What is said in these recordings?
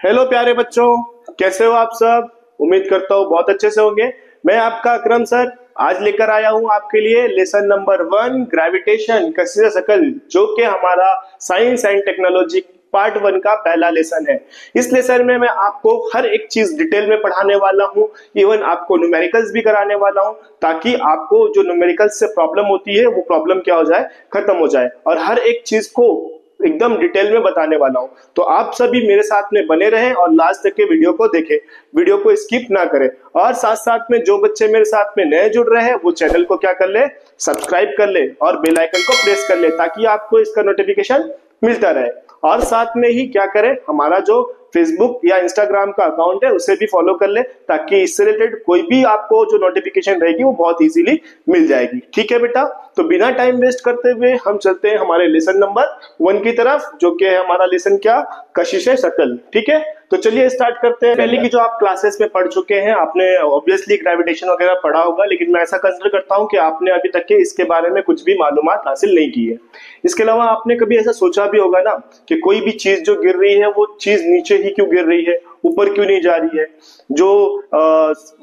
Hello प्यारे बच्चों, कैसे हो आप सब। उम्मीद करता हूँ बहुत अच्छे से होंगे। मैं आपका अकरम सर आज लेकर आया हूँ आपके लिए लेसन नंबर 1 ग्रेविटेशन कशिश शकल, जो कि हमारा साइंस एंड टेक्नोलॉजी पार्ट 1 का पहला लेसन है। इस लेसन में मैं आपको हर एक चीज डिटेल में पढ़ाने वाला हूँ, इवन आपको न्यूमेरिकल्स भी कराने वाला हूँ, ताकि आपको जो न्यूमेरिकल्स से प्रॉब्लम होती है वो प्रॉब्लम क्या हो जाए, खत्म हो जाए, और हर एक चीज को एकदम डिटेल में बताने वाला हूं। तो आप सभी मेरे साथ में बने रहें और लास्ट तक के वीडियो को देखें, वीडियो को स्किप ना करें। और साथ साथ में जो बच्चे मेरे साथ में नए जुड़ रहे हैं वो चैनल को क्या कर ले, सब्सक्राइब कर ले और बेल आइकन को प्रेस कर ले, ताकि आपको इसका नोटिफिकेशन मिलता रहे। और साथ में ही क्या करें, हमारा जो फेसबुक या इंस्टाग्राम का अकाउंट है उसे भी फॉलो कर ले, ताकि इससे रिलेटेड कोई भी आपको जो नोटिफिकेशन रहेगी वो बहुत इजीली मिल जाएगी। ठीक है बेटा, तो बिना टाइम वेस्ट करते हुए हम चलते हैं हमारे लेसन नंबर 1 की तरफ, जो कि है हमारा लेसन क्या, कशिश शकल। ठीक है, तो चलिए स्टार्ट करते हैं। पहले की जो आप क्लासेस में पढ़ चुके हैं, आपने ऑब्वियसली ग्रेविटेशन वगैरह पढ़ा होगा, लेकिन मैं ऐसा कंसिडर करता हूं कि आपने अभी तक के इसके बारे में कुछ भी मालूमात हासिल नहीं की है। इसके अलावा आपने कभी ऐसा सोचा भी होगा ना कि कोई भी चीज जो गिर रही है वो चीज नीचे ही क्यों गिर रही है, ऊपर क्यों नहीं जा रही है। जो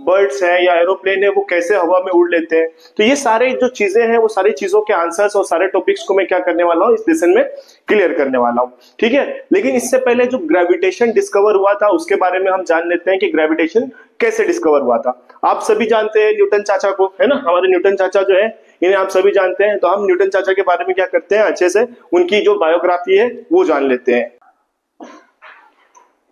बर्ड्स हैं या एरोप्लेन है वो कैसे हवा में उड़ लेते हैं। तो ये सारे जो चीजें हैं वो सारी चीजों के आंसर्स और सारे टॉपिक्स को मैं क्या करने वाला हूँ, इस लेसन में क्लियर करने वाला हूँ। ठीक है, लेकिन इससे पहले जो ग्रेविटेशन डिस्कवर हुआ था उसके बारे में हम जान लेते हैं कि ग्रेविटेशन कैसे डिस्कवर हुआ था। आप सभी जानते हैं न्यूटन चाचा को, है ना, हमारे न्यूटन चाचा जो है इन्हें आप सभी जानते हैं। तो हम न्यूटन चाचा के बारे में क्या करते हैं, अच्छे से उनकी जो बायोग्राफी है वो जान लेते हैं।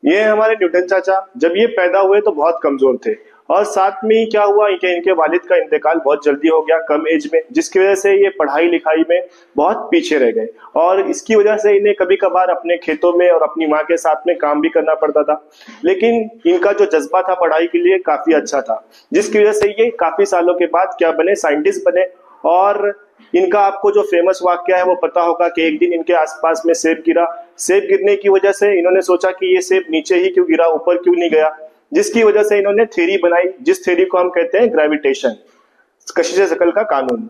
ये हमारे न्यूटन चाचा जब ये पैदा हुए तो बहुत कमजोर थे, और साथ में क्या हुआ कि इनके वालिद का इंतकाल बहुत जल्दी हो गया, कम एज में, जिसकी वजह से ये पढ़ाई लिखाई में बहुत पीछे रह गए, और इसकी वजह से इन्हें कभी कभार अपने खेतों में और अपनी माँ के साथ में काम भी करना पड़ता था। लेकिन इनका जो जज्बा था पढ़ाई के लिए काफी अच्छा था, जिसकी वजह से ये काफी सालों के बाद क्या बने, साइंटिस्ट बने। और इनका आपको जो फेमस वाक्य है वो पता होगा कि एक दिन इनके आसपास में सेब गिरा, सेब गिरने की वजह से इन्होंने सोचा कि ये सेब नीचे ही क्यों गिरा, ऊपर क्यों नहीं गया, जिसकी वजह से इन्होंने थ्योरी बनाई, जिस थ्योरी को हम कहते हैं ग्रेविटेशन, कशिश शकल का कानून।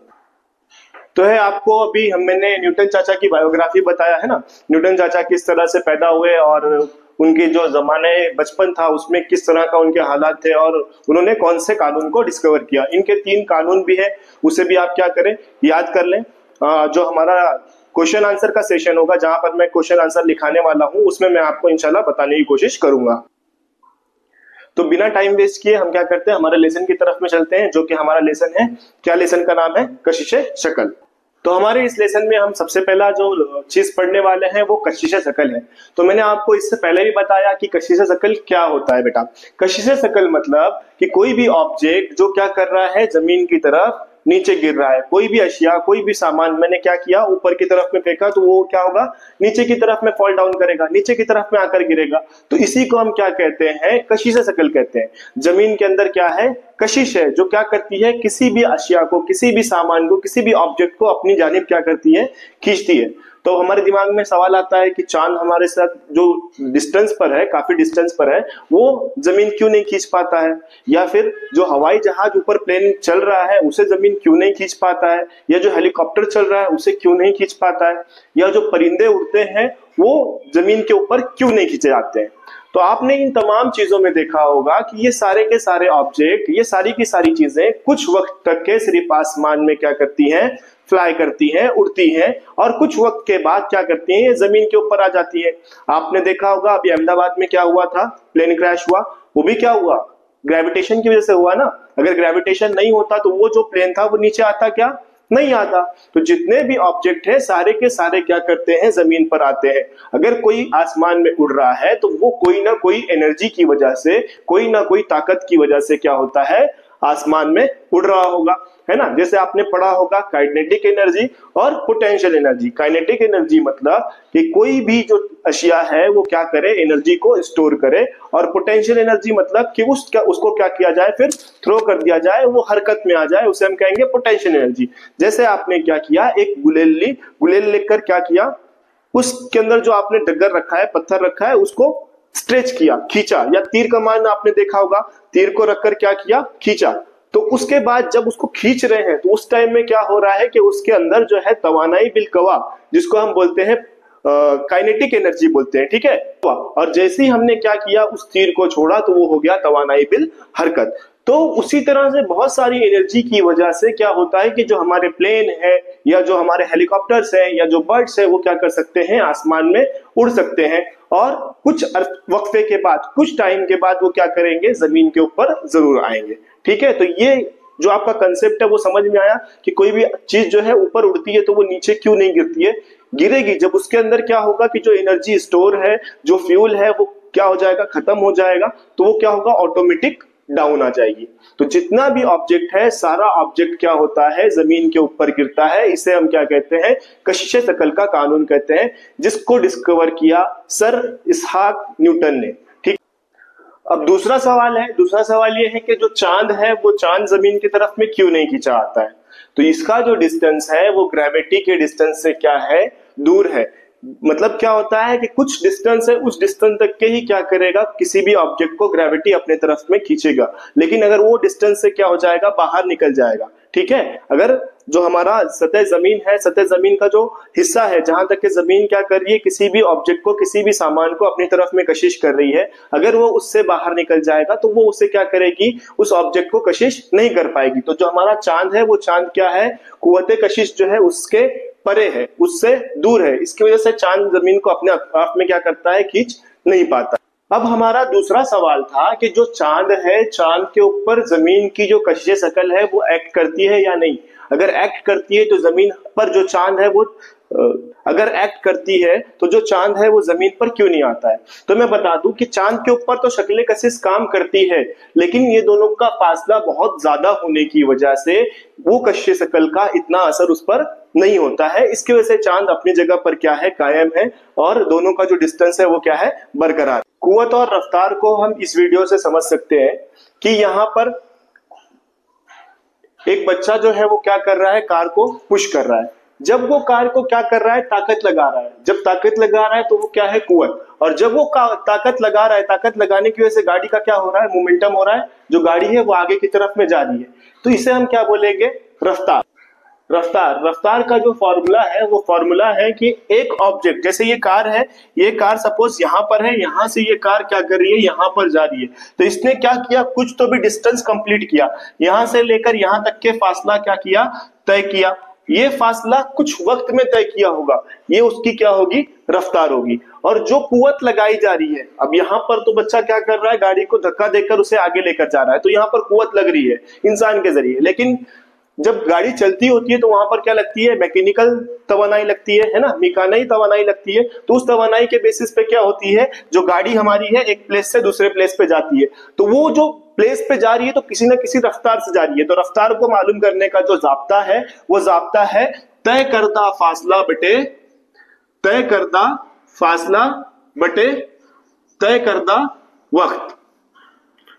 तो है आपको अभी मैंने न्यूटन चाचा की बायोग्राफी बताया है ना, न्यूटन चाचा किस तरह से पैदा हुए और उनके जो जमाने बचपन था उसमें किस तरह का उनके हालात थे, और उन्होंने कौन से कानून को डिस्कवर किया। इनके 3 कानून भी है, उसे भी आप क्या करें, याद कर लें। जो हमारा क्वेश्चन आंसर का सेशन होगा जहां पर मैं क्वेश्चन आंसर लिखाने वाला हूं, उसमें मैं आपको इंशाल्लाह बताने की कोशिश करूंगा। तो बिना टाइम वेस्ट किए हम क्या करते हैं, हमारे लेसन की तरफ में चलते हैं, जो कि हमारा लेसन है, क्या लेसन का नाम है, कशिश शकल। तो हमारे इस लेसन में हम सबसे पहला जो चीज पढ़ने वाले हैं वो कशिश शकल है। तो मैंने आपको इससे पहले भी बताया कि कशिश शकल क्या होता है बेटा। कशिश शकल मतलब कि कोई भी ऑब्जेक्ट जो क्या कर रहा है, जमीन की तरफ नीचे गिर रहा है। कोई भी अशिया, कोई भी सामान मैंने क्या किया, ऊपर की तरफ में फेंका तो वो क्या होगा, नीचे की तरफ में फॉल डाउन करेगा, नीचे की तरफ में आकर गिरेगा। तो इसी को हम क्या कहते हैं, कशिश शकल कहते हैं। जमीन के अंदर क्या है, कशिश है, जो क्या करती है, किसी भी अशिया को, किसी भी सामान को, किसी भी ऑब्जेक्ट को अपनी जानिब क्या करती है, खींचती है। तो हमारे दिमाग में सवाल आता है कि चांद हमारे साथ जो डिस्टेंस पर है, काफी डिस्टेंस पर है, वो जमीन क्यों नहीं खींच पाता है, या फिर जो हवाई जहाज ऊपर प्लेन चल रहा है उसे जमीन क्यों नहीं खींच पाता है, या जो हेलीकॉप्टर चल रहा है उसे क्यों नहीं खींच पाता है, या जो परिंदे उड़ते हैं वो जमीन के ऊपर क्यों नहीं खींचे जाते हैं। तो आपने इन तमाम चीजों में देखा होगा कि ये सारे के सारे ऑब्जेक्ट, ये सारी की सारी चीजें कुछ वक्त तक के सिर्फ आसमान में क्या करती हैं, फ्लाई करती हैं, उड़ती हैं, और कुछ वक्त के बाद क्या करती हैं, ये जमीन के ऊपर आ जाती है। आपने देखा होगा अभी अहमदाबाद में क्या हुआ था, प्लेन क्रैश हुआ, वो भी क्या हुआ, ग्रेविटेशन की वजह से हुआ ना। अगर ग्रेविटेशन नहीं होता तो वो जो प्लेन था वो नीचे आता क्या, नहीं आता। तो जितने भी ऑब्जेक्ट है सारे के सारे क्या करते हैं, जमीन पर आते हैं। अगर कोई आसमान में उड़ रहा है तो वो कोई ना कोई एनर्जी की वजह से, कोई ना कोई ताकत की वजह से क्या होता है, आसमान में उड़ रहा होगा, है ना। जैसे आपने पढ़ा होगा काइनेटिक एनर्जी और पोटेंशियल एनर्जी। काइनेटिक एनर्जी मतलब कि कोई भी जो अशिया है वो क्या करे, एनर्जी को स्टोर करे, और पोटेंशियल एनर्जी मतलब कि उसको क्या किया जाए, फिर थ्रो कर दिया जाए, वो हरकत में आ जाए, उसे हम कहेंगे पोटेंशियल एनर्जी। जैसे आपने क्या किया, एक गुलेल लेकर क्या किया, उसके अंदर जो आपने डगर रखा है, पत्थर रखा है, उसको स्ट्रेच किया, खींचा, या तीर कमान आपने देखा होगा, तीर को रखकर क्या किया, खींचा। तो उसके बाद जब उसको खींच रहे हैं तो उस टाइम में क्या हो रहा है कि उसके अंदर जो है तवानाई बिल कवा, जिसको हम बोलते हैं काइनेटिक एनर्जी बोलते हैं, ठीक है। और जैसे ही हमने क्या किया, उस तीर को छोड़ा तो वो हो गया तवानाई बिल हरकत। तो उसी तरह से बहुत सारी एनर्जी की वजह से क्या होता है कि जो हमारे प्लेन है या जो हमारे हेलीकॉप्टर्स हैं या जो बर्ड्स है वो क्या कर सकते हैं, आसमान में उड़ सकते हैं और कुछ वक्फे के बाद, कुछ टाइम के बाद वो क्या करेंगे, जमीन के ऊपर जरूर आएंगे, ठीक है। तो ये जो आपका कंसेप्ट है वो समझ में आया कि कोई भी चीज जो है ऊपर उड़ती है तो वो नीचे क्यों नहीं गिरती है, गिरेगी जब उसके अंदर क्या होगा कि जो एनर्जी स्टोर है, जो फ्यूल है वो क्या हो जाएगा, खत्म हो जाएगा, तो वो क्या होगा, ऑटोमेटिक डाउन आ जाएगी। तो जितना भी ऑब्जेक्ट है, सारा ऑब्जेक्ट क्या होता है, जमीन के ऊपर गिरता है। इसे हम क्या कहते हैं, कशिश शकल का कानून कहते हैं, जिसको डिस्कवर किया सर इसहाक न्यूटन ने, ठीक। अब दूसरा सवाल है, दूसरा सवाल ये है कि जो चांद है वो चांद जमीन की तरफ में क्यों नहीं खींचा आता है। तो इसका जो डिस्टेंस है वो ग्रेविटी के डिस्टेंस से क्या है, दूर है। मतलब क्या होता है कि कुछ डिस्टेंस है, उस डिस्टेंस तक के ही क्या करेगा, किसी भी ऑब्जेक्ट को ग्रेविटी अपने तरफ में खींचेगा, लेकिन अगर वो डिस्टेंस से क्या हो जाएगा, बाहर निकल जाएगा, ठीक है। अगर जो हमारा सतह जमीन है, सतह जमीन का जो हिस्सा है, जहां तक के जमीन क्या कर रही है, किसी भी ऑब्जेक्ट को, किसी भी सामान को अपनी तरफ में कशिश कर रही है, अगर वो उससे बाहर निकल जाएगा तो वो उसे क्या करेगी, उस ऑब्जेक्ट को कशिश नहीं कर पाएगी। तो जो हमारा चांद है वो चांद क्या है, कुव्वते कशिश जो है उसके परे है, उससे दूर है, इसकी वजह से चांद जमीन को अपने अतराफ में क्या करता है, खींच नहीं पाता। अब हमारा दूसरा सवाल था कि जो चांद है, चांद के ऊपर जमीन की जो कशिश शकल है वो एक्ट करती है या नहीं। अगर एक्ट करती है तो जमीन पर जो चांद है वो अगर एक्ट करती है तो जो चांद है वो जमीन पर क्यों नहीं आता है। तो मैं बता दूं कि चांद के ऊपर तो शक्ल कशिश काम करती है, लेकिन ये दोनों का फासला बहुत ज्यादा होने की वजह से वो कशिश शकल का इतना असर उस पर नहीं होता है। इसकी वजह से चांद अपनी जगह पर क्या है, कायम है, और दोनों का जो डिस्टेंस है वो क्या है, बरकरार। कुव्वत और रफ्तार को हम इस वीडियो से समझ सकते हैं कि यहाँ पर एक बच्चा जो है वो क्या कर रहा है, कार को पुश कर रहा है। जब वो कार को क्या कर रहा है, ताकत लगा रहा है। जब ताकत लगा रहा है तो वो क्या है, कुव्वत। और जब वो ताकत लगा रहा है, ताकत लगाने की वजह से गाड़ी का क्या हो रहा है, मोमेंटम हो रहा है, जो गाड़ी है वो आगे की तरफ में जा रही है। तो इसे हम क्या बोलेंगे, रफ्तार। रफ्तार का जो फॉर्मूला है वो फॉर्मूला है कि एक ऑब्जेक्ट, जैसे ये कार है, ये कार सपोज यहाँ पर है, यहां से ये कार क्या कर रही है, यहाँ पर जा रही है। तो इसने क्या किया, कुछ तो भी डिस्टेंस कंप्लीट किया, यहां से लेकर यहां तक के फासला क्या किया, तय किया। ये फासला कुछ वक्त में तय किया होगा, ये उसकी क्या होगी, रफ्तार होगी। और जो कुव्वत लगाई जा रही है, अब यहाँ पर तो बच्चा क्या कर रहा है, गाड़ी को धक्का देकर उसे आगे लेकर जा रहा है, तो यहाँ पर कुव्वत लग रही है इंसान के जरिए। लेकिन जब गाड़ी चलती होती है तो वहां पर क्या लगती है, मैकेनिकल तवानाई लगती है ना, मेकानाई तवानाई लगती है। तो उस तवानाई के बेसिस पे क्या होती है, जो गाड़ी हमारी है एक प्लेस से दूसरे प्लेस पे जाती है, तो वो जो प्लेस पे जा रही है तो किसी न किसी रफ्तार से जा रही है। तो रफ्तार को मालूम करने का जो जाब्ता है वो जाब्ता है तय करदा फासला बटे तय करदा फासला बटे तय करदा वक्त।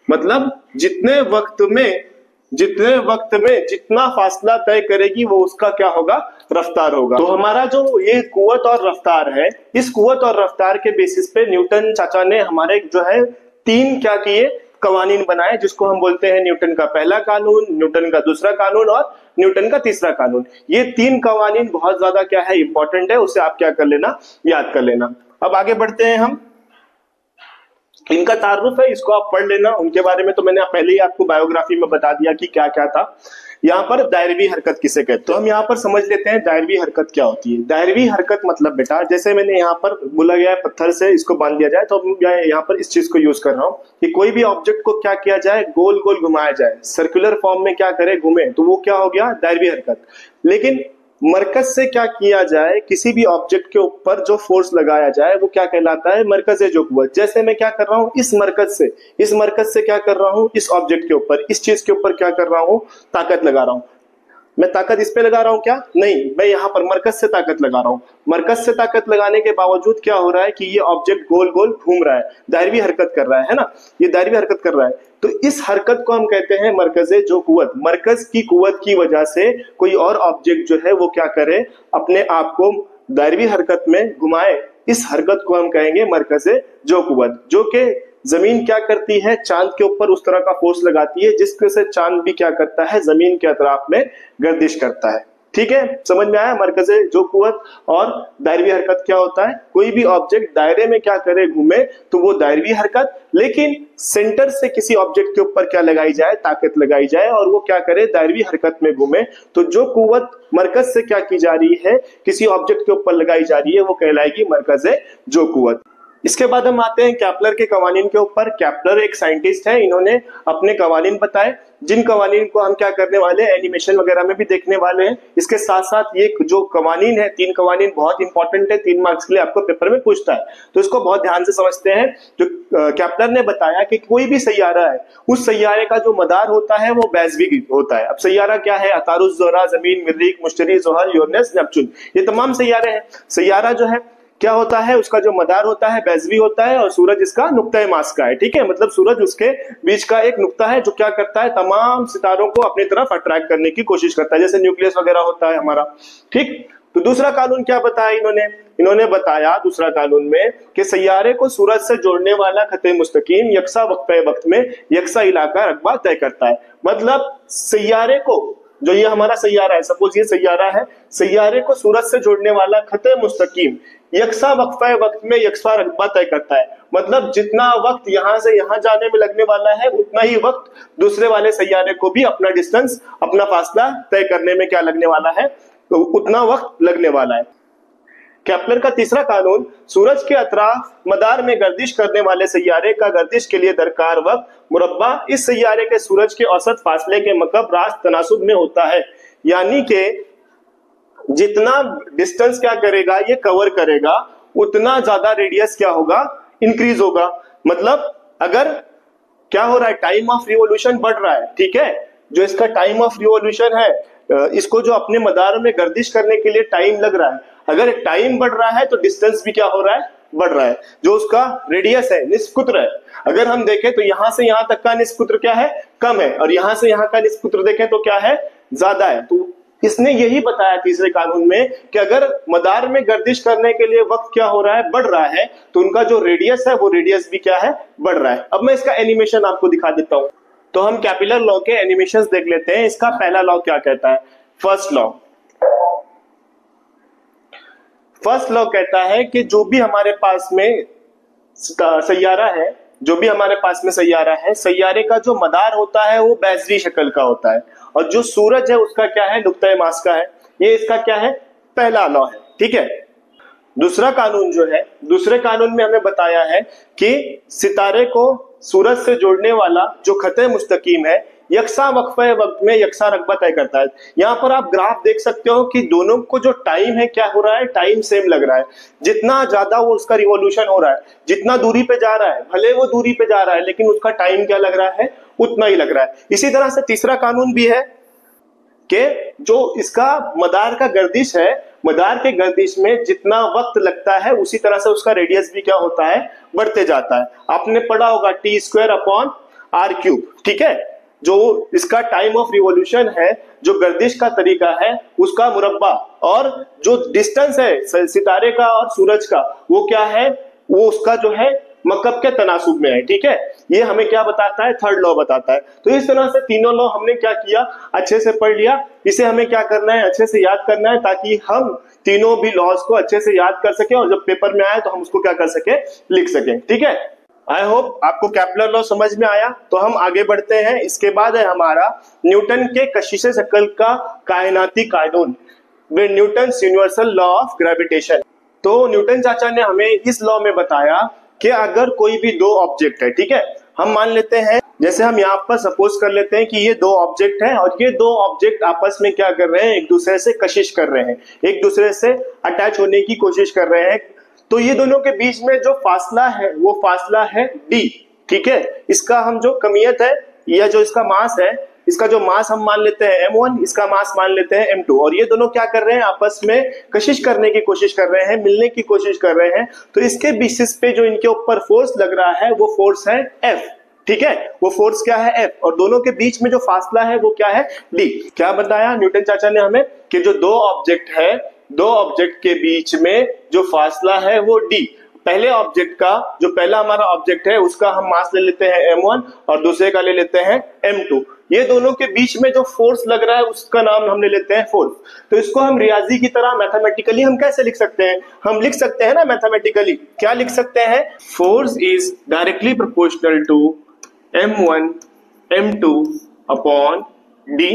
मतलब जितने वक्त में जितना फासला तय करेगी वो उसका क्या होगा, रफ्तार होगा। तो हमारा जो ये कुव्वत और रफ्तार है, इस कुव्वत और रफ्तार के बेसिस पे न्यूटन चाचा ने हमारे जो है तीन क्या किए, कवानीन बनाए, जिसको हम बोलते हैं न्यूटन का पहला कानून, न्यूटन का दूसरा कानून और न्यूटन का तीसरा कानून। ये तीन कवानीन बहुत ज्यादा क्या है, इंपॉर्टेंट है, उसे आप क्या कर लेना, याद कर लेना। अब आगे बढ़ते हैं हम, इनका तारुफ है, इसको आप पढ़ लेना। उनके बारे में तो मैंने पहले ही आपको बायोग्राफी में बता दिया कि क्या क्या था। यहाँ पर दायरवी हरकत किसे कहते हैं, तो हम यहाँ पर समझ लेते हैं दायरवी हरकत क्या होती है। दायरवी हरकत मतलब बेटा, जैसे मैंने यहाँ पर बोला गया है पत्थर से इसको बांध दिया जाए, तो मैं यहाँ पर इस चीज को यूज कर रहा हूँ कि कोई भी ऑब्जेक्ट को क्या किया जाए, गोल गोल घुमाया जाए, सर्कुलर फॉर्म में क्या करे, घूमे, तो वो क्या हो गया, दायरवी हरकत। लेकिन मरकज से क्या किया जाए, किसी भी ऑब्जेक्ट के ऊपर जो फोर्स लगाया जाए वो क्या कहलाता है, मरकज जो कुव्वत। जैसे मैं क्या कर रहा हूं, इस मरकज से क्या कर रहा हूं, इस ऑब्जेक्ट के ऊपर, इस चीज के ऊपर क्या कर रहा हूं, ताकत लगा रहा हूं। मैं ताकत इस पे लगा रहा हूं क्या, नहीं, मैं यहाँ पर मरकज से ताकत लगा रहा हूं। मरकज से ताकत लगाने के बावजूद क्या हो रहा है कि ये ऑब्जेक्ट गोल गोल घूम रहा है, दायरवी हरकत कर रहा है ना, ये दायरवी हरकत कर रहा है। तो इस हरकत को हम कहते हैं मरकज़े जो कुव्वत। मरकज की कुव्वत की वजह से कोई और ऑब्जेक्ट जो है वो क्या करे, अपने आप को दायरवी हरकत में घुमाए, इस हरकत को हम कहेंगे मरकज़े जो कुव्वत। जो कि जमीन क्या करती है, चांद के ऊपर उस तरह का फोर्स लगाती है जिसके से चांद भी क्या करता है, जमीन के अतराफ में गर्दिश करता है। ठीक है, समझ में आया? मरकज़े जो कुव्वत और दायरवी हरकत क्या होता है? कोई भी ऑब्जेक्ट दायरे में क्या करे, घूमे, तो वो दायरवी हरकत, लेकिन सेंटर से किसी ऑब्जेक्ट के ऊपर क्या लगाई जाए, ताकत लगाई जाए और वो क्या करे, दायरवी हरकत में घूमे, तो जो कुव्वत मरकज से क्या की जा रही है, किसी ऑब्जेक्ट के ऊपर लगाई जा रही है, वो कहलाएगी मरकज़े जो कुव्वत। इसके बाद हम आते हैं केपलर के कवानीन के ऊपर। केपलर एक साइंटिस्ट है, इन्होंने अपने कवानीन बताए, जिन कवानीन को हम क्या करने वाले हैं, एनिमेशन वगैरह में भी देखने वाले हैं। इसके साथ साथ ये जो कवानीन है, 3 कवानीन बहुत इंपॉर्टेंट है, 3 मार्क्स के लिए आपको पेपर में पूछता है, तो इसको बहुत ध्यान से समझते हैं। जो केपलर ने बताया कि कोई भी सैयारा है, उस सैयारे का जो मदार होता है वो बैज़वी होता है। अब सैयारा क्या है? अतारुस, ज़ोहरा, जमीन, मरीख, मुश्तरी, ज़ुहल, यूरेनस, नेपच्यून, ये तमाम सैयारे हैं। सैयारा जो है क्या होता है, उसका जो मदार होता है बैज़वी होता है और सूरज इसका नुक्ता मास का है, ठीक है, मतलब सूरज उसके बीच का एक नुक्ता है जो क्या करता है, तमाम सितारों को अपनी तरफ अट्रैक्ट करने की कोशिश करता है, जैसे न्यूक्लियस वगैरह होता है हमारा, ठीक। तो दूसरा कानून क्या बताया इन्होंने बताया दूसरा कानून में कि सैयारे को सूरज से जोड़ने वाला खते मुस्तकीम यकसा वक्त में यकसा इलाका रकबा तय करता है। मतलब सैयारे को, जो ये हमारा सैयारा है, सपोज ये सैयारा है, सैयारे को सूरज से जोड़ने वाला खते मुस्तकीम यकसा वक्त में यकसा रकबा तय करता है। मतलब जितना वक्त यहां से यहां जाने में लगने वाला है, उतना ही वक्त दूसरे वाले सैयारे को भी अपना डिस्टेंस, अपना फासला तय करने में क्या लगने वाला है, तो उतना वक्त लगने वाला है। केपलर का तीसरा कानून, सूरज के अतराफ मदार में गर्दिश करने वाले सैयारे का गर्दिश के लिए दरकार वक्त मुरब्बा इस सैयारे के सूरज के औसत फासले के मकब रास्त तनासुब में होता है। यानी कि जितना डिस्टेंस क्या करेगा, ये कवर करेगा, उतना ज्यादा रेडियस क्या होगा, इंक्रीज होगा। मतलब अगर क्या हो रहा है, टाइम ऑफ रिवॉल्यूशन बढ़ रहा है, ठीक है, जो इसका टाइम ऑफ रिवॉल्यूशन है, इसको जो अपने मदार में गर्दिश करने के लिए टाइम लग रहा है, अगर टाइम बढ़ रहा है तो डिस्टेंस भी क्या हो रहा है, बढ़ रहा है। जो उसका रेडियस है, निस्कुत्र है, अगर हम देखें तो यहां से यहां तक का निस्कुत्र क्या है, कम है, और यहां से यहां का निस्कुत्र देखें तो क्या है, ज्यादा है। तो इसने यही बताया तीसरे कानून में कि अगर मदार में गर्दिश करने के लिए वक्त क्या हो रहा है, बढ़ रहा है, तो उनका जो रेडियस है वो रेडियस भी क्या है, बढ़ रहा है। अब मैं इसका एनिमेशन आपको दिखा देता हूं। तो हम कैपिलर लॉ के एनिमेशंस देख लेते हैं। इसका पहला लॉ क्या कहता है, फर्स्ट लॉ कहता है कि जो भी हमारे पास में सैयारा है, सैयारे का जो मदार होता है वो बैज़वी शक्ल का होता है, और जो सूरज है उसका क्या है, नुक्ता मास का है। ये इसका क्या है, पहला लॉ है, ठीक है। दूसरा कानून जो है, दूसरे कानून में हमें बताया है कि सितारे को सूरज से जोड़ने वाला जो खते मुस्तकीम है, यकसा वक्त में यकसा रकबा तय करता है। यहाँ पर आप ग्राफ देख सकते हो कि दोनों को जो टाइम है क्या हो रहा है, टाइम सेम लग रहा है। जितना ज्यादा वो उसका रिवॉल्यूशन हो रहा है, जितना दूरी पे जा रहा है, भले वो दूरी पे जा रहा है, लेकिन उसका टाइम क्या लग रहा है, उतना ही लग रहा है। इसी तरह से तीसरा कानून भी है कि जो इसका मदार का गर्दिश है, मदार के गर्दिश में जितना वक्त लगता है, उसी तरह से उसका रेडियस भी क्या होता है, बढ़ते जाता है। आपने पढ़ा होगा T²/R³, ठीक है। जो इसका टाइम ऑफ रिवॉल्यूशन है, जो गर्दिश का तरीका है, उसका मुरब्बा, और जो डिस्टेंस है सितारे का और सूरज का, वो क्या है, वो उसका जो है मकब के तनासुब में है, ठीक है। ये हमें क्या बताता है, थर्ड लॉ बताता है। तो इस तरह से तीनों लॉ हमने क्या किया, अच्छे से पढ़ लिया। इसे हमें क्या करना है, अच्छे से याद करना है, ताकि हम तीनों भी लॉज को अच्छे से याद कर सके और जब पेपर में आए तो हम उसको क्या कर सके, लिख सके, ठीक है। आई होप आपको केपलर लॉ समझ में आया। तो हम आगे बढ़ते हैं। इसके बाद है हमारा न्यूटन के कशिश शकल का कायनाती कानून, वे Newton's universal law of gravitation. तो न्यूटन चाचा ने हमें इस लॉ में बताया कि अगर कोई भी दो ऑब्जेक्ट है, ठीक है, हम मान लेते हैं, जैसे हम यहाँ पर सपोज कर लेते हैं कि ये दो ऑब्जेक्ट हैं और ये दो ऑब्जेक्ट आपस में क्या कर रहे हैं, एक दूसरे से कशिश कर रहे हैं, एक दूसरे से अटैच होने की कोशिश कर रहे हैं। तो ये दोनों के बीच में जो फासला है वो फासला है d, ठीक है। इसका हम जो कमियत है या जो इसका मास है, इसका जो मास हम मान लेते हैं m1, इसका मास मान लेते हैं m2, और ये दोनों क्या कर रहे हैं, आपस में कशिश करने की कोशिश कर रहे हैं, मिलने की कोशिश कर रहे हैं। तो इसके बेसिस पे जो इनके ऊपर फोर्स लग रहा है वो फोर्स है F, ठीक है। वो फोर्स क्या है, F, और दोनों के बीच में जो फासला है वो क्या है, d। क्या बताया न्यूटन चाचा ने हमें कि जो दो ऑब्जेक्ट है, दो ऑब्जेक्ट के बीच में जो फासला है वो d। पहले ऑब्जेक्ट का, जो पहला हमारा ऑब्जेक्ट है उसका हम मास ले लेते हैं m1 और दूसरे का ले लेते हैं m2। ये दोनों के बीच में जो फोर्स लग रहा है उसका नाम हम ले लेते हैं फोर्स। तो इसको हम रियाजी की तरह मैथमेटिकली हम कैसे लिख सकते हैं? हम लिख सकते हैं ना मैथमेटिकली, क्या लिख सकते हैं? Force is directly proportional to m1 m2 upon d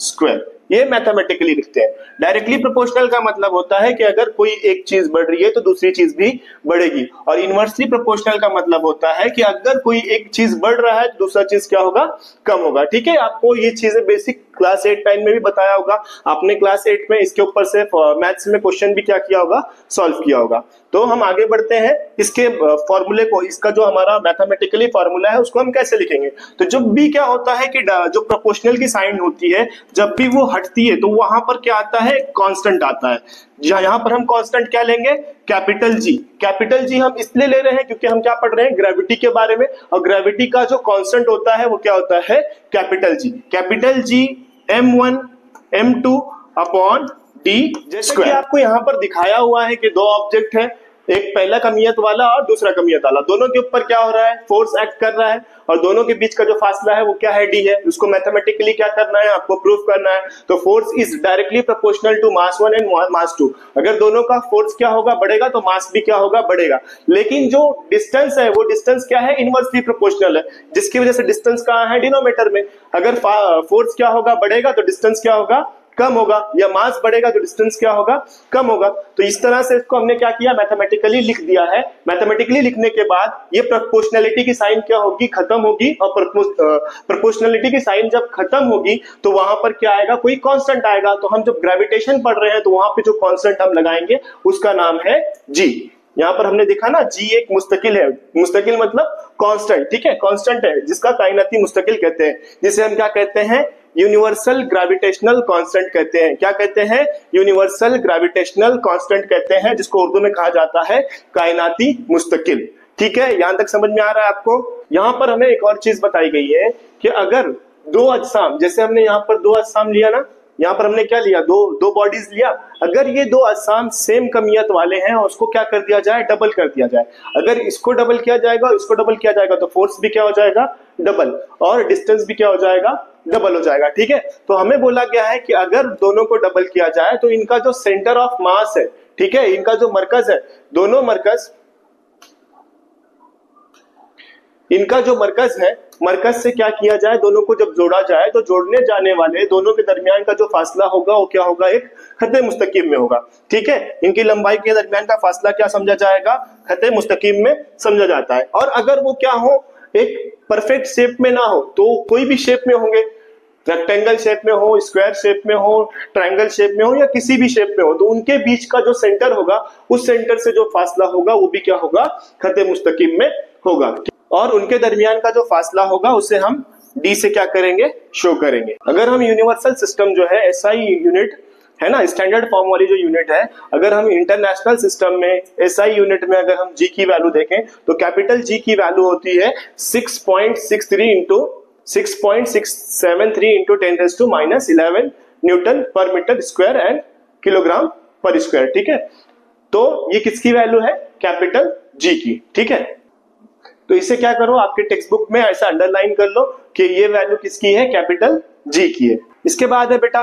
square. ये मैथमेटिकली लिखते हैं। डायरेक्टली प्रोपोर्शनल का मतलब होता है कि अगर कोई एक चीज बढ़ रही है तो दूसरी चीज भी बढ़ेगी, और इनवर्सली प्रोपोर्शनल का मतलब होता है कि अगर कोई एक चीज बढ़ रहा है तो दूसरा चीज क्या होगा? कम होगा। ठीक है, आपको ये चीजें बेसिक क्लास 8 9 में भी बताया होगा आपने। क्लास 8 में इसके ऊपर से मैथ्स में क्वेश्चन भी क्या किया होगा? सॉल्व किया होगा। तो हम आगे बढ़ते हैं, इसके फॉर्मूले को, इसका जो हमारा मैथमेटिकली फॉर्मूला है उसको हम कैसे लिखेंगे? तो जब भी क्या होता है कि जो प्रोपोर्शनल की साइन होती है जब भी वो हटती है तो वहां पर क्या आता है? कांस्टेंट आता है। यहाँ पर हम कांस्टेंट क्या लेंगे? Capital G. कैपिटल जी हम इसलिए ले रहे हैं क्योंकि हम क्या पढ़ रहे हैं? ग्रेविटी के बारे में, और ग्रेविटी का जो कांस्टेंट होता है वो क्या होता है? Capital G. Capital G m1 m2 upon d जैसे कि आपको यहाँ पर दिखाया हुआ है कि दो ऑब्जेक्ट है, एक पहला कमियत वाला और दूसरा कमियत वाला। दोनों के ऊपर क्या हो रहा है? फोर्स एक्ट कर रहा है, और दोनों के बीच का जो फासला है वो क्या है? d है। उसको मैथमेटिकली क्या करना है? आपको प्रूफ करना है। तो force is directly proportional to mass 1 and mass 2। अगर दोनों का फोर्स क्या होगा? बढ़ेगा, तो मास भी क्या होगा? बढ़ेगा। लेकिन जो डिस्टेंस है वो डिस्टेंस क्या है? इनवर्सली प्रोपोर्शनल है, जिसकी वजह से डिस्टेंस कहाँ है? डिनोमीटर में। अगर फोर्स क्या होगा? बढ़ेगा, तो डिस्टेंस क्या होगा? कम होगा, या मास बढ़ेगा तो डिस्टेंस क्या होगा? कम होगा। तो इस तरह से इसको हमने क्या किया? मैथमेटिकली लिख दिया है। मैथमेटिकली लिखने के बाद ये प्रोपोर्शनलिटी की साइन क्या होगी? खत्म होगी, और प्रोपोर्शनलिटी की साइन जब खत्म होगी तो वहां पर क्या आएगा? कोई कांस्टेंट आएगा। तो हम जब ग्रेविटेशन पढ़ रहे हैं तो वहां पे जो कांस्टेंट हम लगाएंगे उसका नाम है जी। यहाँ पर हमने देखा ना, जी एक मुस्तकिल है। मुस्तकिल मतलब कांस्टेंट, ठीक है, कांस्टेंट है जिसका कायनाती मुस्तकिल कहते हैं, जिसे हम क्या कहते हैं? यूनिवर्सल ग्रेविटेशनल कांस्टेंट कहते हैं। क्या कहते हैं? यूनिवर्सल ग्रेविटेशनल कांस्टेंट कहते हैं, जिसको उर्दू में कहा जाता है कायनाती मुस्तकिल। ठीक है, यहां तक समझ में आ रहा है आपको? यहां पर हमें एक और चीज बताई गई है कि अगर दो अजसाम, जैसे हमने यहाँ पर दो अजसाम लिया ना, यहाँ पर हमने क्या लिया? दो बॉडीज लिया। अगर ये दो अजसाम सेम कमियत वाले हैं और उसको क्या कर दिया जाए? डबल कर दिया जाए। अगर इसको डबल किया जाएगा और इसको डबल किया जाएगा तो फोर्स भी क्या हो जाएगा? डबल, और डिस्टेंस भी क्या हो जाएगा? डबल हो जाएगा। ठीक है, तो हमें बोला गया है कि अगर दोनों को डबल किया जाए तो इनका जो सेंटर ऑफ मास है, ठीक है, इनका जो मरकज है, दोनों मरकज, इनका जो मरकज है, मरकज से क्या किया जाए? दोनों को जब जोड़ा जाए तो जोड़ने जाने वाले दोनों के दरमियान का जो फासला होगा वो क्या होगा? एक खत्ते मुस्तकीम में होगा। ठीक है, इनकी लंबाई के दरमियान का फासला क्या समझा जाएगा? खत्ते मुस्तकीम में समझा जाता है। और अगर वो क्या हो? एक परफेक्ट शेप में ना हो, तो कोई भी शेप में होंगे, रेक्टेंगल शेप में हो, स्क्वायर शेप में हो, ट्रायंगल शेप में हो, या किसी भी शेप में हो, तो उनके बीच का जो सेंटर होगा, उस सेंटर से जो फासला होगा वो भी क्या होगा? खत्ते मुस्तकीम में होगा। और उनके दरमियान का जो फासला होगा उसे हम डी से क्या करेंगे? शो करेंगे। अगर हम यूनिवर्सल सिस्टम जो है, एसआई यूनिट है ना, स्टैंडर्ड फॉर्म वाली जो यूनिट है, अगर हम इंटरनेशनल सिस्टम में एसआई यूनिट में अगर हम जी की वैल्यू देखें तो कैपिटल जी की वैल्यू होती है 6.63 इंटू 6.673 इंटू 10⁻⁻11 न्यूटन पर मीटर स्क्वायर एंड किलोग्राम पर स्क्वायर। ठीक है, तो ये किसकी वैल्यू है? कैपिटल जी की। ठीक है, तो इसे क्या करो, आपके टेक्स्ट बुक में ऐसा अंडरलाइन कर लो कि ये वैल्यू किसकी है? कैपिटल जी की है। इसके बाद है बेटा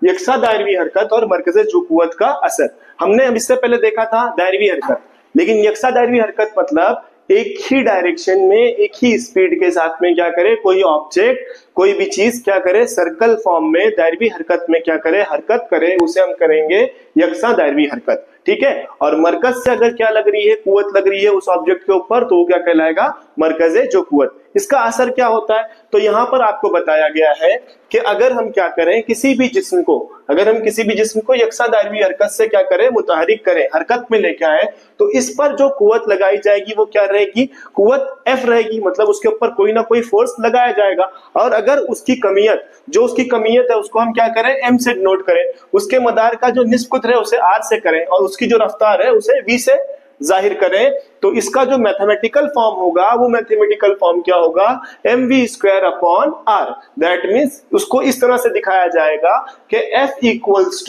यकसा दायरवी हरकत और मरकज़े जुक़ुवत का असर। हमने अब इससे पहले देखा था दायरवी हरकत, लेकिन यकसा दायरवी हरकत मतलब एक ही डायरेक्शन में एक ही स्पीड के साथ में क्या करे? कोई ऑब्जेक्ट, कोई भी चीज क्या करे? सर्कल फॉर्म में दायरवी हरकत में क्या करे? हरकत करे, उसे हम करेंगे यकसा दायरवी हरकत। ठीक है, और मरकज से अगर क्या लग रही है? कुवत लग रही है उस ऑब्जेक्ट के ऊपर, तो वो क्या कहलाएगा? मरकज़े जुक़ुवत। इसका असर क्या होता है? तो यहाँ पर आपको बताया गया है कि अगर हम क्या करें, किसी भी जिस्म को, अगर हम किसी भी जिस्म को यकसा दायरवी हरकत से क्या करें? मुतहरिक करें, हरकत में लेके आए, तो इस पर जो कुवत लगाई जाएगी वो क्या रहेगी? कुवत एफ रहेगी, मतलब उसके ऊपर कोई ना कोई फोर्स लगाया जाएगा। और अगर उसकी कमियत, जो उसकी कमियत है उसको हम क्या करें? एम से नोट करें, उसके मदार का जो निस्ब कुतर है उसे आर से करें, और उसकी जो रफ्तार है उसे वी से जाहिर करें, तो इसका जो मैथमेटिकल फॉर्म होगा वो मैथमेटिकल फॉर्म क्या होगा? mv square upon R. That means उसको इस तरह से दिखाया जाएगा कि F equals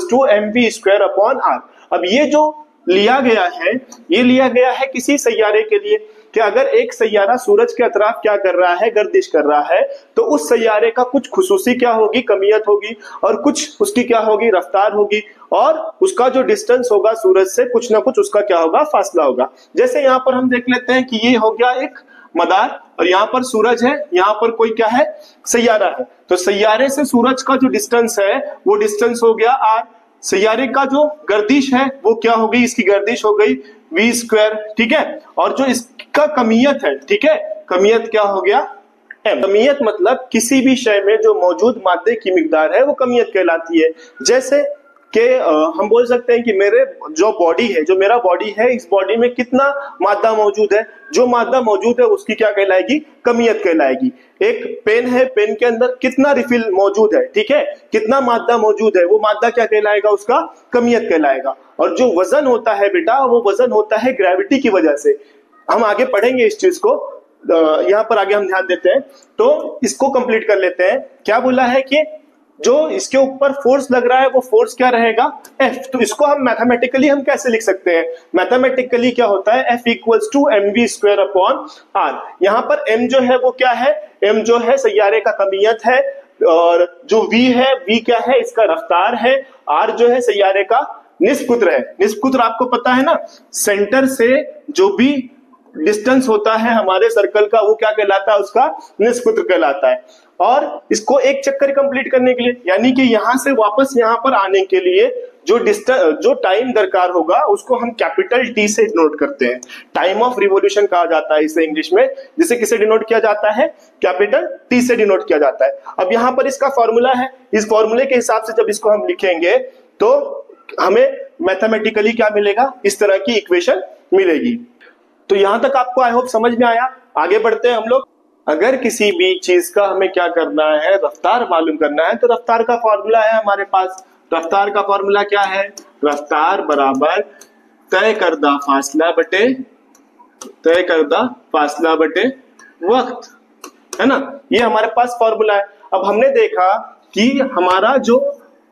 to mv square upon R. अब ये जो लिया गया है, ये लिया गया है किसी सैयारे के लिए कि अगर एक सैयारा सूरज के अतराफ क्या कर रहा है, गर्दिश कर रहा है, तो उस सैयारे का कुछ खुसूसी क्या होगी, कमियत होगी, और कुछ उसकी क्या होगी, रफ्तार होगी, और उसका जो डिस्टेंस होगा सूरज से कुछ ना कुछ उसका क्या होगा, फासला होगा। जैसे यहाँ पर हम देख लेते हैं कि ये हो गया एक मदार, और यहाँ पर सूरज है, यहाँ पर कोई क्या है, सैयारा है। तो सैयारे से सूरज का जो डिस्टेंस है वो डिस्टेंस हो गया r। सैयारे का जो गर्दिश है वो क्या हो गई, इसकी गर्दिश हो गई v स्क्वायर, ठीक है। और जो इसका कमियत है, ठीक है, कमियत क्या हो गया, m। कमियत मतलब किसी भी शय में जो मौजूद मादे की मिकदार है वो कमियत कहलाती है। जैसे कि हम बोल सकते हैं कि मेरे जो बॉडी है, जो मेरा बॉडी है, इस बॉडी में कितना मादा मौजूद है, जो मादा मौजूद है उसकी क्या कहलाएगी, कमियत कहलाएगी। एक पेन है, पेन के अंदर कितना रिफिल मौजूद है, ठीक है, कितना मादा मौजूद है, वो मादा क्या कहलाएगा, उसका कमियत कहलाएगा। और जो वजन होता है बेटा, वो वजन होता है ग्रेविटी की वजह से। हम आगे पढ़ेंगे इस चीज को, यहाँ पर आगे हम ध्यान देते हैं। तो इसको कंप्लीट कर लेते हैं। क्या बोला है कि जो इसके ऊपर फोर्स लग रहा है वो फोर्स क्या रहेगा, F। तो इसको हम मैथमेटिकली हम कैसे लिख सकते हैं, मैथमेटिकली क्या होता है, F equals to mv square upon r। यहाँ पर m जो है वो क्या है, m जो है सैयारे का कमियत है, और जो v है, v क्या है, इसका रफ्तार है, r जो है सैयारे का निस्कुत्र है। निस्कुत्र आपको पता है ना, सेंटर से जो भी डिस्टेंस होता है हमारे सर्कल का वो क्या कहलाता है, उसका निस्कुत्र कहलाता है। और इसको एक चक्कर कंप्लीट करने के लिए, यानी कि यहां से वापस यहां पर आने के लिए जो टाइम दरकार होगा उसको हम कैपिटल टी से डिनोट करते हैं। टाइम ऑफ रिवॉल्यूशन कहा जाता है इसे इंग्लिश में, जिसे किसे डिनोट किया जाता है, कैपिटल टी से डिनोट किया जाता है। अब यहां पर इसका फॉर्मूला है, इस फॉर्मूले के हिसाब से जब इसको हम लिखेंगे तो हमें मैथमेटिकली क्या मिलेगा, इस तरह की इक्वेशन मिलेगी। तो यहां तक आपको आई होप समझ में आया। आगे बढ़ते हैं हम लोग। अगर किसी भी चीज का हमें क्या करना है, रफ्तार मालूम करना है, तो रफ्तार का फॉर्मूला है हमारे पास। रफ्तार का फॉर्मूला क्या है, रफ्तार बराबर तय करदा फासला बटे वक्त, है ना, ये हमारे पास फॉर्मूला है। अब हमने देखा कि हमारा जो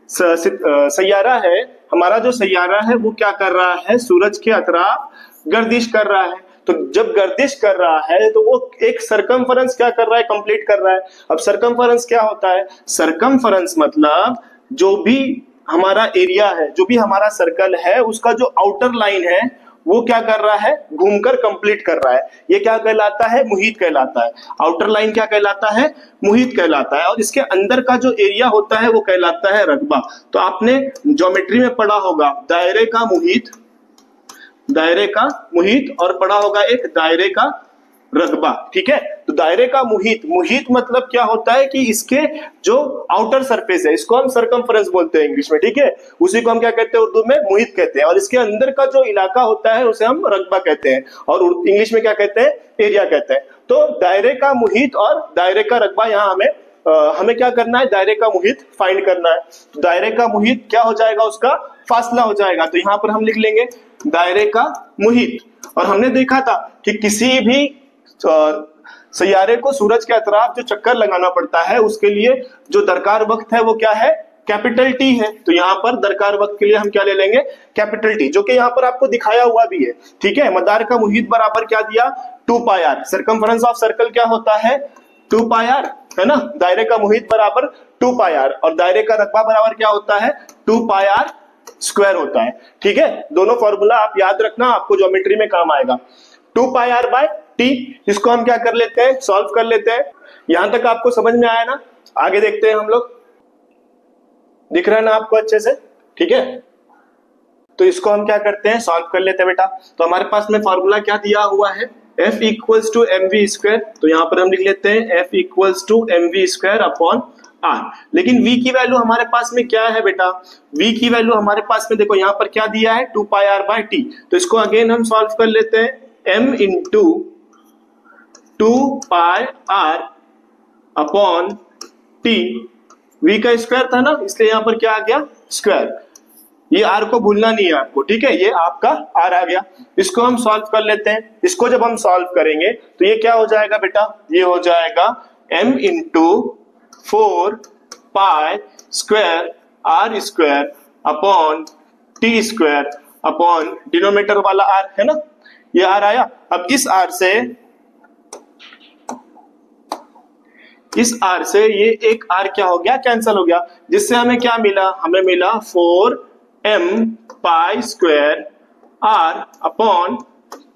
सैयारा है, हमारा जो सैयारा है वो क्या कर रहा है, सूरज के अतराफ गर्दिश कर रहा है। तो जब गर्दिश कर रहा है तो वो एक सरकमफरेंस क्या कर रहा है, कंप्लीट कर रहा है। अब सरकमफरेंस क्या होता है, सरकमफरेंस मतलब जो भी हमारा एरिया है, जो भी हमारा सर्कल है, उसका जो आउटर लाइन है वो क्या कर रहा है, घूमकर कंप्लीट कर रहा है। ये क्या कहलाता है, मुहित कहलाता है। आउटर लाइन क्या कहलाता है, मुहित कहलाता है। और इसके अंदर का जो एरिया होता है वो कहलाता है रकबा। तो आपने ज्योमेट्री में पढ़ा होगा दायरे का मुहित और पढ़ा होगा एक दायरे का रकबा, ठीक है। तो दायरे का मुहित मतलब क्या होता है कि इसके जो आउटर सरफेस है, इसको हम सरकमफरेंस बोलते हैं इंग्लिश में, ठीक है। उसी को हम क्या कहते हैं, उर्दू में मुहित कहते हैं। और इसके अंदर का जो इलाका होता है उसे हम रकबा कहते हैं, और इंग्लिश में क्या कहते हैं, एरिया कहते हैं। तो दायरे का मुहित और दायरे का रकबा, यहाँ हमें क्या करना है, दायरे का मुहित फाइंड करना है। तो दायरे का मुहित क्या हो जाएगा, उसका फासला हो जाएगा। तो यहाँ पर हम लिख लेंगे दायरे का मुहित। और हमने देखा था कि किसी भी सैयारे को सूरज के अतराफ जो चक्कर लगाना पड़ता है उसके लिए जो दरकार वक्त है वो क्या है, कैपिटल टी है। तो यहाँ पर दरकार वक्त के लिए हम क्या ले लेंगे, कैपिटल टी, जो कि यहाँ पर आपको दिखाया हुआ भी है, ठीक है। मदार का मुहित बराबर क्या दिया, 2 pi are. Circumference of circle क्या होता है, 2 पाई आर, है ना। दायरे का मुहित बराबर 2 पाई आर, और दायरे का रकबा बराबर क्या होता है, 2 पाई आर स्क्वायर होता है, ठीक है। दोनों फॉर्मूला आप याद रखना, आपको ज्योमेट्री में काम आएगा। 2 पाई आर बाय टी, इसको हम क्या कर लेते हैं, सॉल्व कर लेते हैं। यहां तक आपको समझ में आया ना, आगे देखते हैं हम लोग। दिख रहा है ना आपको अच्छे से, ठीक है। तो इसको हम क्या करते हैं, सॉल्व कर लेते हैं बेटा। तो हमारे पास में फॉर्मूला क्या दिया हुआ है, F equals to mv square. तो यहां पर हम लिख लेते हैं F equals to mv square upon r। लेकिन v की वैल्यू हमारे पास में क्या है बेटा, v की वैल्यू हमारे पास में देखो यहाँ पर क्या दिया है, 2 पाई आर बाय टी। तो इसको अगेन हम सॉल्व कर लेते हैं, m into 2 pi R upon T. v का स्क्वायर था ना, इसलिए यहाँ पर क्या आ गया, स्क्वायर। ये r को भूलना नहीं है आपको, ठीक है, ये आपका r आ गया। इसको हम सॉल्व कर लेते हैं। इसको जब हम सॉल्व करेंगे तो ये क्या हो जाएगा बेटा, ये हो जाएगा m into 4 pi square r square upon T square. Upon denominator वाला r है ना, ये r आया। अब इस r से ये एक r क्या हो गया, कैंसिल हो गया, जिससे हमें क्या मिला, हमें मिला 4m pi square r upon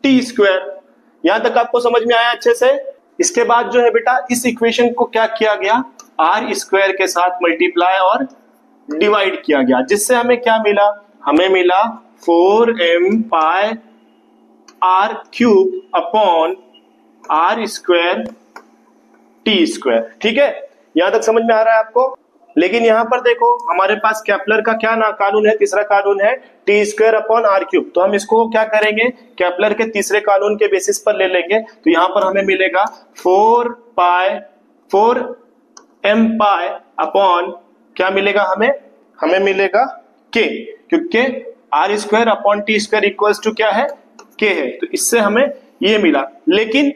t square. यहां तक आपको समझ में आया अच्छे से। इसके बाद जो है बेटा इस इक्वेशन को क्या किया गया, r स्क्वायर के साथ मल्टीप्लाई और डिवाइड किया गया, जिससे हमें क्या मिला, हमें मिला 4m पाई r cube upon r square T square. ठीक है, यहां तक समझ में आ रहा है आपको। लेकिन यहां पर देखो हमारे पास केपलर का क्या ना कानून है, तीसरा कानून है T square upon R cube. तो हम इसको क्या करेंगे, केपलर के तीसरे कानून के बेसिस पर ले लेंगे। तो यहां पर हमें मिलेगा 4m पाई अपॉन क्या मिलेगा हमें मिलेगा k, क्योंकि R square upon T square equals to क्या है, k है। तो इससे हमें ये मिला। लेकिन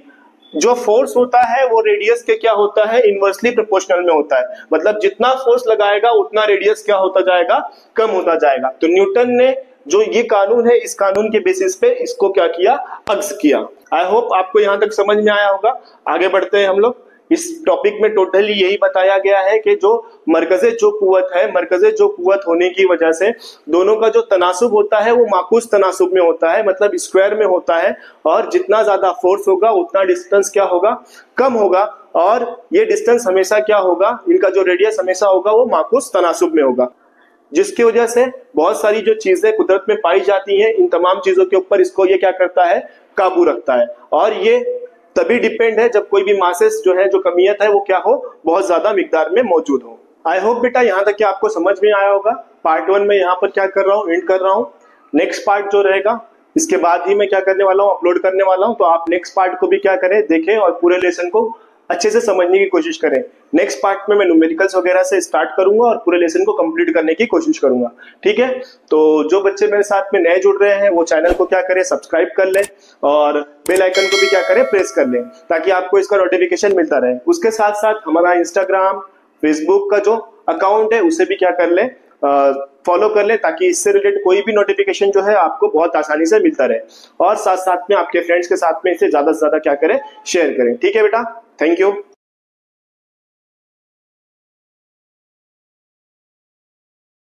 जो फोर्स होता है वो रेडियस के क्या होता है, इनवर्सली प्रोपोर्शनल में होता है। मतलब जितना फोर्स लगाएगा उतना रेडियस क्या होता जाएगा, कम होता जाएगा। तो न्यूटन ने जो ये कानून है, इस कानून के बेसिस पे इसको क्या किया, अक्स किया। आई होप आपको यहां तक समझ में आया होगा। आगे बढ़ते हैं हम लोग। इस टॉपिक में टोटली यही बताया गया है कि जो मरकज़े जो कुव्वत होने की वजह से दोनों का जो तनासुब होता है वो माकूस तनासुब में होता है, मतलब स्क्वायर में होता है। और जितना ज्यादा फोर्स होगा उतना डिस्टेंस क्या होगा, कम होगा। और ये डिस्टेंस हमेशा क्या होगा, इनका जो रेडियस हमेशा होगा वो माकूस तनासुब में होगा, जिसकी वजह से बहुत सारी जो चीजें कुदरत में पाई जाती हैं, इन तमाम चीजों के ऊपर इसको ये क्या करता है, काबू रखता है। और ये तभी डिपेंड है जब कोई भी मासेस जो है, जो कमियत है वो क्या हो, बहुत ज्यादा मिकदार में मौजूद हो। आई होप बेटा यहाँ तक कि आपको समझ में आया होगा। पार्ट 1 में यहाँ पर क्या कर रहा हूँ, एंड कर रहा हूँ। नेक्स्ट पार्ट जो रहेगा इसके बाद ही मैं क्या करने वाला हूँ, अपलोड करने वाला हूँ। तो आप नेक्स्ट पार्ट को भी क्या करें, देखें और पूरे लेसन को अच्छे से समझने की कोशिश करें। नेक्स्ट पार्ट में मैं न्यूमेरिकल्स वगैरह से स्टार्ट करूंगा और पूरे लेसन को कंप्लीट करने की कोशिश करूंगा। ठीक है, तो जो बच्चे मेरे साथ में नए जुड़ रहे हैं वो चैनल को क्या करें, सब्सक्राइब कर लें और बेल आइकन को भी क्या करें, प्रेस कर लें, ताकि आपको इसका नोटिफिकेशन मिलता रहे। उसके साथ साथ हमारा इंस्टाग्राम, फेसबुक का जो अकाउंट है उसे भी क्या कर लें, फॉलो कर ले, ताकि इससे रिलेटेड कोई भी नोटिफिकेशन जो है आपको बहुत आसानी से मिलता रहे। और साथ साथ में आपके फ्रेंड्स के साथ में इसे ज्यादा से ज्यादा क्या करें, शेयर करें। ठीक है बेटा, थैंक यू।